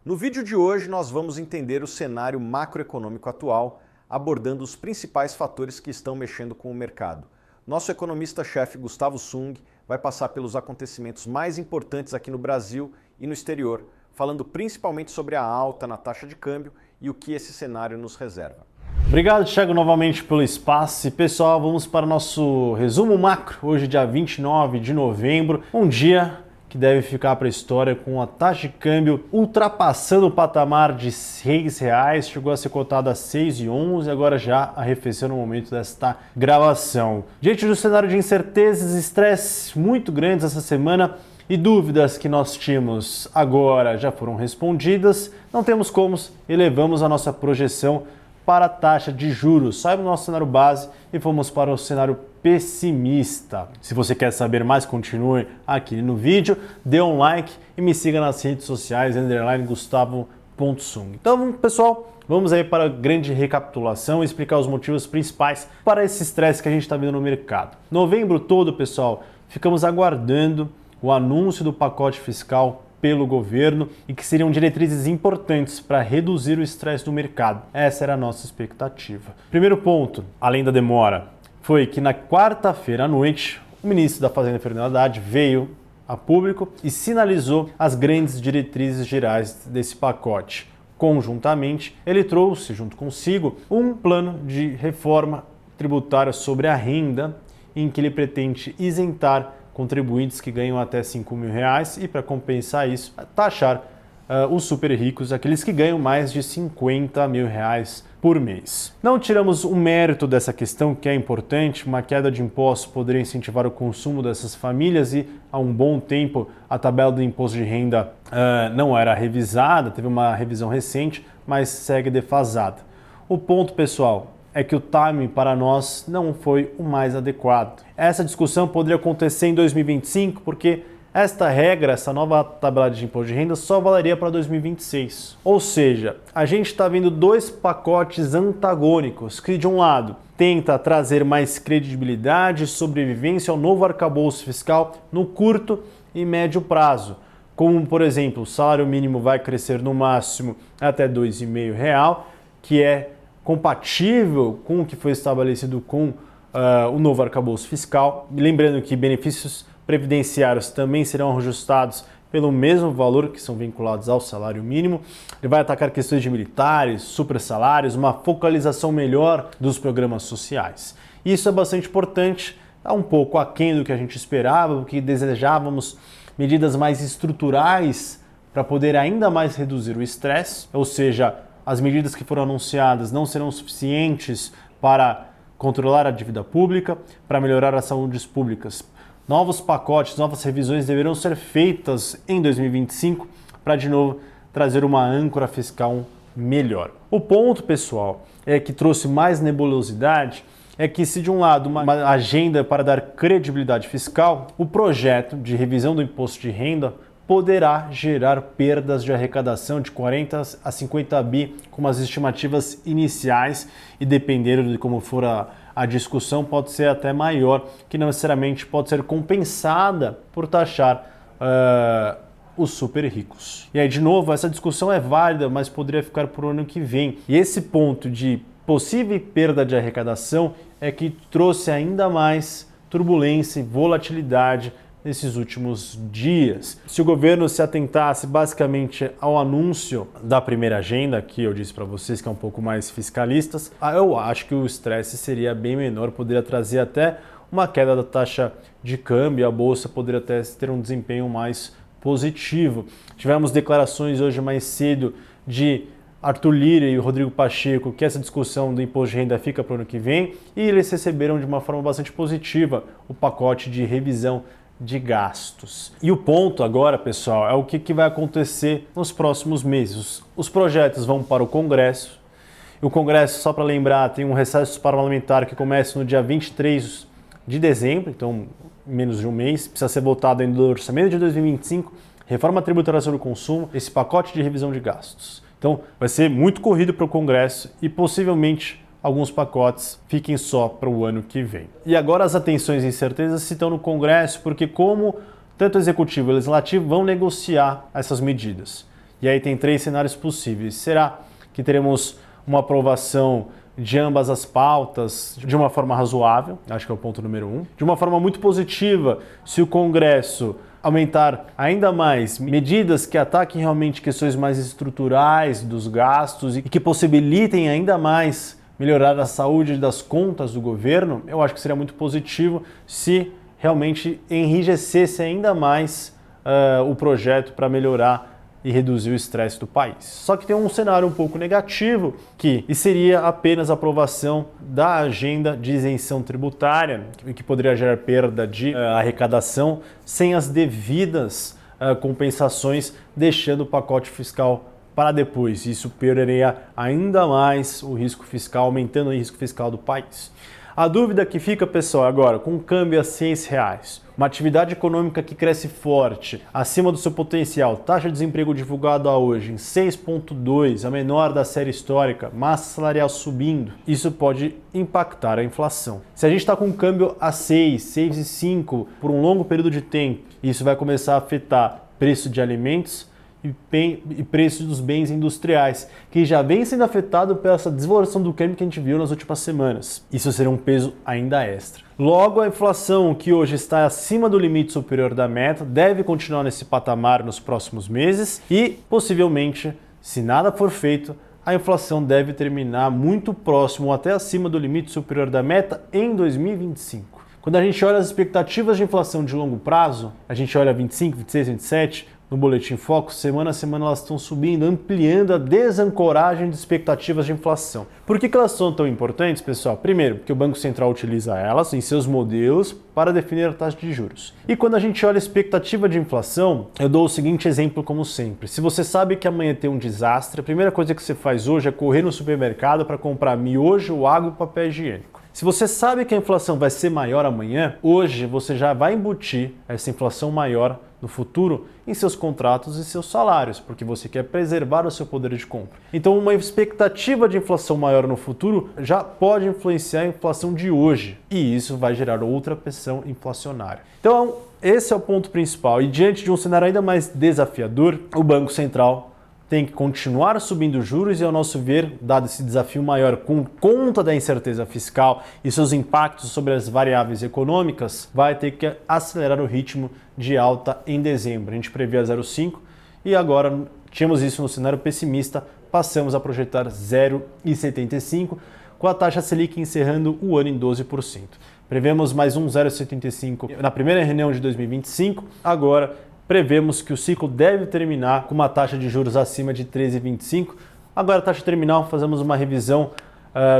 No vídeo de hoje nós vamos entender o cenário macroeconômico atual, abordando os principais fatores que estão mexendo com o mercado. Nosso economista-chefe Gustavo Sung vai passar pelos acontecimentos mais importantes aqui no Brasil e no exterior, falando principalmente sobre a alta na taxa de câmbio e o que esse cenário nos reserva. Obrigado, Thiago, novamente pelo espaço. E pessoal, vamos para o nosso resumo macro, hoje dia 29 de novembro, um dia que deve ficar para a história com a taxa de câmbio ultrapassando o patamar de R$ 6,00, chegou a ser cotada a 6,11 e agora já arrefeceu no momento desta gravação. Diante do cenário de incertezas e estresse muito grandes essa semana e dúvidas que nós tínhamos agora já foram respondidas, não temos como e levamos a nossa projeção para a taxa de juros. Saímos do nosso cenário base e fomos para o cenário pessimista. Se você quer saber mais, continue aqui no vídeo, dê um like e me siga nas redes sociais, _Gustavo.Sung. Então, pessoal, vamos aí para a grande recapitulação e explicar os motivos principais para esse estresse que a gente está vendo no mercado. Novembro todo, pessoal, ficamos aguardando o anúncio do pacote fiscal pelo governo e que seriam diretrizes importantes para reduzir o estresse do mercado. Essa era a nossa expectativa. Primeiro ponto, além da demora, foi que na quarta-feira à noite, o ministro da Fazenda, Fernando Haddad, veio a público e sinalizou as grandes diretrizes gerais desse pacote. Conjuntamente, ele trouxe, junto consigo, um plano de reforma tributária sobre a renda, em que ele pretende isentar contribuintes que ganham até R$ 5.000 e, para compensar isso, taxar os super ricos, aqueles que ganham mais de R$ 50.000 por mês. Não tiramos o mérito dessa questão, que é importante. Uma queda de impostos poderia incentivar o consumo dessas famílias e, há um bom tempo, a tabela do imposto de renda não era revisada, teve uma revisão recente, mas segue defasada. O ponto, pessoal, é que o timing para nós não foi o mais adequado. Essa discussão poderia acontecer em 2025, porque esta regra, essa nova tabela de imposto de renda, só valeria para 2026. Ou seja, a gente está vendo dois pacotes antagônicos, que de um lado tenta trazer mais credibilidade e sobrevivência ao novo arcabouço fiscal no curto e médio prazo. Como, por exemplo, o salário mínimo vai crescer no máximo até R$ 2,5, que é compatível com o que foi estabelecido com o novo arcabouço fiscal. Lembrando que benefícios previdenciários também serão ajustados pelo mesmo valor, que são vinculados ao salário mínimo. Ele vai atacar questões de militares, super salários, uma focalização melhor dos programas sociais. Isso é bastante importante, está um pouco aquém do que a gente esperava, do que desejávamos, medidas mais estruturais para poder ainda mais reduzir o estresse, ou seja, as medidas que foram anunciadas não serão suficientes para controlar a dívida pública, para melhorar as saúdes públicas. Novos pacotes, novas revisões deverão ser feitas em 2025 para, de novo, trazer uma âncora fiscal melhor. O ponto, pessoal, é que trouxe mais nebulosidade, é que se de um lado uma agenda para dar credibilidade fiscal, o projeto de revisão do imposto de renda poderá gerar perdas de arrecadação de 40 a 50 bi, como as estimativas iniciais, e dependendo de como for a discussão, pode ser até maior, que não necessariamente pode ser compensada por taxar os super ricos. E aí, de novo, essa discussão é válida, mas poderia ficar para o ano que vem. E esse ponto de possível perda de arrecadação é que trouxe ainda mais turbulência e volatilidade nesses últimos dias. Se o governo se atentasse basicamente ao anúncio da primeira agenda, que eu disse para vocês que é um pouco mais fiscalistas, eu acho que o estresse seria bem menor, poderia trazer até uma queda da taxa de câmbio, a bolsa poderia até ter um desempenho mais positivo. Tivemos declarações hoje mais cedo de Arthur Lira e o Rodrigo Pacheco que essa discussão do imposto de renda fica para o ano que vem, e eles receberam de uma forma bastante positiva o pacote de revisão de gastos. E o ponto agora, pessoal, é o que vai acontecer nos próximos meses. Os projetos vão para o Congresso. E o Congresso, só para lembrar, tem um recesso parlamentar que começa no dia 23 de dezembro, então menos de um mês. Precisa ser votado ainda no orçamento de 2025, reforma tributária sobre o consumo, esse pacote de revisão de gastos. Então vai ser muito corrido para o Congresso e possivelmente alguns pacotes fiquem só para o ano que vem. E agora as atenções e incertezas se estão no Congresso, porque como tanto o Executivo e o Legislativo vão negociar essas medidas. E aí tem 3 cenários possíveis. Será que teremos uma aprovação de ambas as pautas de uma forma razoável? Acho que é o ponto número 1. De uma forma muito positiva, se o Congresso aumentar ainda mais medidas que ataquem realmente questões mais estruturais dos gastos e que possibilitem ainda mais melhorar a saúde das contas do governo, eu acho que seria muito positivo se realmente enrijecesse ainda mais o projeto para melhorar e reduzir o estresse do país. Só que tem um cenário um pouco negativo, que seria apenas a aprovação da agenda de isenção tributária, que poderia gerar perda de arrecadação sem as devidas compensações, deixando o pacote fiscal para depois. Isso pioraria ainda mais o risco fiscal, aumentando o risco fiscal do país. A dúvida que fica, pessoal, agora, com o câmbio a R$6, uma atividade econômica que cresce forte, acima do seu potencial, taxa de desemprego divulgada hoje em 6,2, a menor da série histórica, massa salarial subindo, isso pode impactar a inflação. Se a gente está com um câmbio a 6, 6,5 por um longo período de tempo, isso vai começar a afetar preço de alimentos e preços dos bens industriais, que já vem sendo afetado pela essa desvalorização do câmbio que a gente viu nas últimas semanas. Isso seria um peso ainda extra. Logo, a inflação, que hoje está acima do limite superior da meta, deve continuar nesse patamar nos próximos meses e, possivelmente, se nada for feito, a inflação deve terminar muito próximo ou até acima do limite superior da meta em 2025. Quando a gente olha as expectativas de inflação de longo prazo, a gente olha 25, 26, 27, no Boletim Focus, semana a semana elas estão subindo, ampliando a desancoragem de expectativas de inflação. Por que elas são tão importantes, pessoal? Primeiro, porque o Banco Central utiliza elas em seus modelos para definir a taxa de juros. E quando a gente olha a expectativa de inflação, eu dou o seguinte exemplo como sempre. Se você sabe que amanhã tem um desastre, a primeira coisa que você faz hoje é correr no supermercado para comprar miojo, água e papel higiênico. Se você sabe que a inflação vai ser maior amanhã, hoje você já vai embutir essa inflação maior no futuro em seus contratos e seus salários, porque você quer preservar o seu poder de compra. Então, uma expectativa de inflação maior no futuro já pode influenciar a inflação de hoje, e isso vai gerar outra pressão inflacionária. Então, esse é o ponto principal. E diante de um cenário ainda mais desafiador, o Banco Central tem que continuar subindo juros e, ao nosso ver, dado esse desafio maior com conta da incerteza fiscal e seus impactos sobre as variáveis econômicas, vai ter que acelerar o ritmo de alta em dezembro. A gente previa 0,5 e agora tínhamos isso no cenário pessimista, passamos a projetar 0,75, com a taxa Selic encerrando o ano em 12%. Prevemos mais um 0,75 na primeira reunião de 2025, agora prevemos que o ciclo deve terminar com uma taxa de juros acima de 13,25. Agora, a taxa terminal, fazemos uma revisão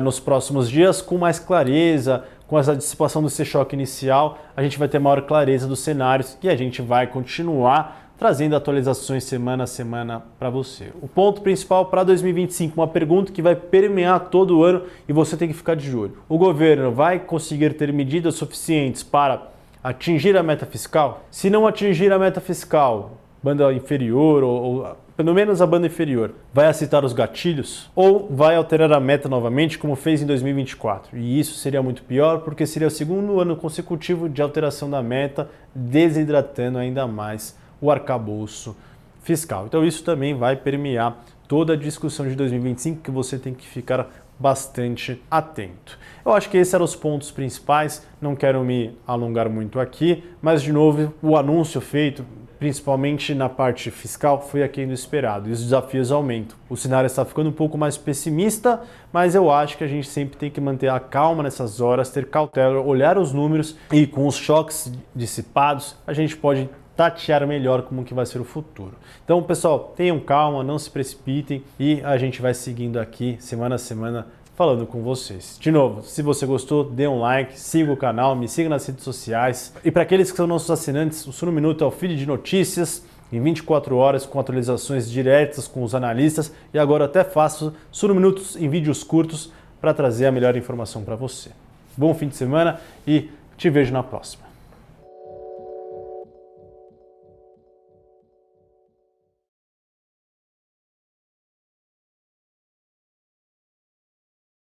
nos próximos dias com mais clareza, com essa dissipação desse choque inicial, a gente vai ter maior clareza dos cenários e a gente vai continuar trazendo atualizações semana a semana para você. O ponto principal para 2025, uma pergunta que vai permear todo o ano e você tem que ficar de olho. O governo vai conseguir ter medidas suficientes para atingir a meta fiscal? Se não atingir a meta fiscal, banda inferior ou pelo menos a banda inferior, vai aceitar os gatilhos ou vai alterar a meta novamente, como fez em 2024? E isso seria muito pior, porque seria o segundo ano consecutivo de alteração da meta, desidratando ainda mais o arcabouço fiscal. Então isso também vai permear toda a discussão de 2025, que você tem que ficar bastante atento. Eu acho que esses eram os pontos principais, não quero me alongar muito aqui, mas de novo, o anúncio feito, principalmente na parte fiscal, foi aquém do esperado e os desafios aumentam. O cenário está ficando um pouco mais pessimista, mas eu acho que a gente sempre tem que manter a calma nessas horas, ter cautela, olhar os números e com os choques dissipados, a gente pode tatear melhor como que vai ser o futuro. Então, pessoal, tenham calma, não se precipitem e a gente vai seguindo aqui semana a semana falando com vocês. De novo, se você gostou, dê um like, siga o canal, me siga nas redes sociais. E para aqueles que são nossos assinantes, o Suno Minuto é o feed de notícias em 24 horas com atualizações diretas com os analistas e agora até faço Suno Minutos em vídeos curtos para trazer a melhor informação para você. Bom fim de semana e te vejo na próxima.